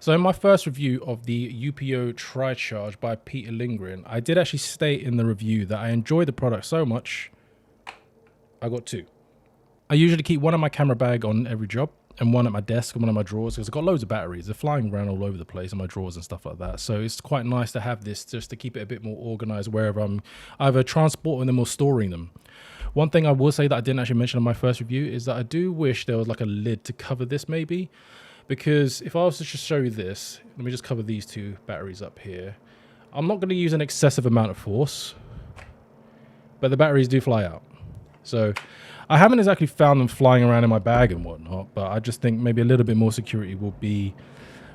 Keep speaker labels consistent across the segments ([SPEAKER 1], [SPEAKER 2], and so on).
[SPEAKER 1] So in my first review of the Jupio Tri-Charge by Peter Lindgren, I did actually state in the review that I enjoy the product so much, I got two. I usually keep one in my camera bag on every job and one at my desk and one in my drawers because I've got loads of batteries. They're flying around all over the place in my drawers and stuff like that. So it's quite nice to have this just to keep it a bit more organized wherever I'm either transporting them or storing them. One thing I will say that I didn't actually mention in my first review is that I do wish there was like a lid to cover this maybe. Because if I was to just show you this, let me just cover these two batteries up here. I'm not going to use an excessive amount of force, but the batteries do fly out. So I haven't exactly found them flying around in my bag and whatnot, but I just think maybe a little bit more security would be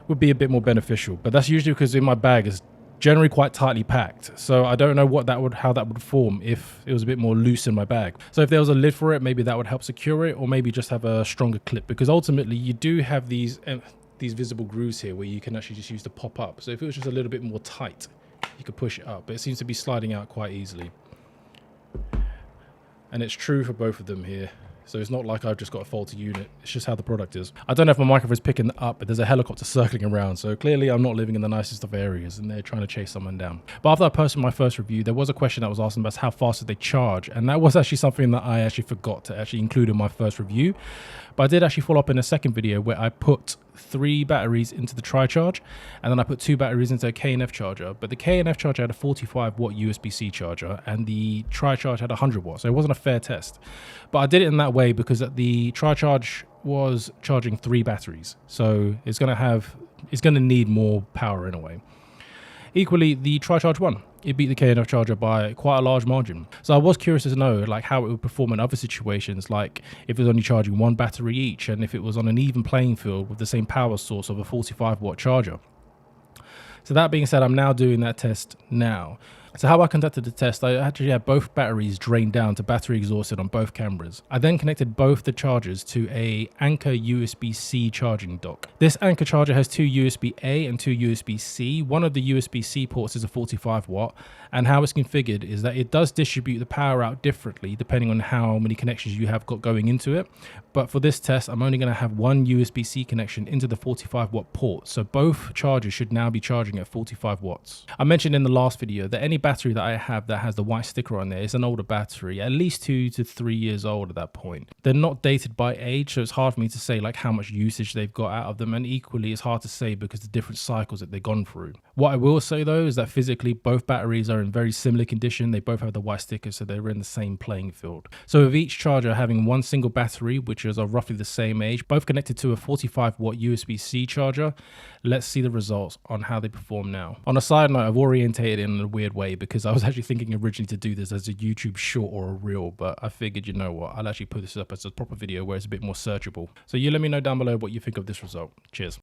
[SPEAKER 1] a bit more beneficial. But that's usually because in my bag is generally quite tightly packed, so I don't know how that would form if it was a bit more loose in my bag. So if there was a lid for it, maybe that would help secure it, or maybe just have a stronger clip, because ultimately you do have these visible grooves here where you can actually just use to pop up. So if it was just a little bit more tight, you could push it up, but it seems to be sliding out quite easily. And it's true for both of them here. So it's not like I've just got a faulty unit. It's just how the product is. I don't know if my microphone is picking that up, but there's a helicopter circling around. So clearly I'm not living in the nicest of areas and they're trying to chase someone down. But after I posted my first review, there was a question that was asked about how fast did they charge. And that was actually something that I actually forgot to actually include in my first review. But I did actually follow up in a second video where I put 3 batteries into the Tri-Charge, and then I put 2 batteries into a K&F charger. But the K&F charger had a 45 watt USB-C charger and the Tri-Charge had 100 watts. So it wasn't a fair test. But I did it in that way because the Tri-Charge was charging 3 batteries. So it's going to need more power in a way. Equally, the Tri-Charge won. It beat the K&F charger by quite a large margin. So I was curious to know like how it would perform in other situations, like if it was only charging 1 battery each and if it was on an even playing field with the same power source of a 45 watt charger. So that being said, I'm now doing that test now. So how I conducted the test, I actually had both batteries drained down to battery exhausted on both cameras. I then connected both the chargers to a A&IV USB-C charging dock. This A&IV charger has 2 USB-A and 2 USB-C. One of the USB-C ports is a 45 watt, and how it's configured is that it does distribute the power out differently depending on how many connections you have got going into it. But for this test, I'm only going to have 1 USB-C connection into the 45 watt port. So both chargers should now be charging at 45 watts. I mentioned in the last video that any battery that I have that has the white sticker on there is an older battery, at least 2 to 3 years old at that point. They're not dated by age, so it's hard for me to say like how much usage they've got out of them, and equally it's hard to say because the different cycles that they've gone through. What I will say though is that physically both batteries are in very similar condition. They both have the white sticker, so they're in the same playing field. So with each charger having 1 single battery, which is of roughly the same age, both connected to a 45 watt USB-C charger, let's see the results on how they perform now. On a side note, I've orientated in a weird way because I was actually thinking originally to do this as a YouTube short or a reel, but I figured, you know what, I'll actually put this up as a proper video where it's a bit more searchable. So you let me know down below what you think of this result. Cheers.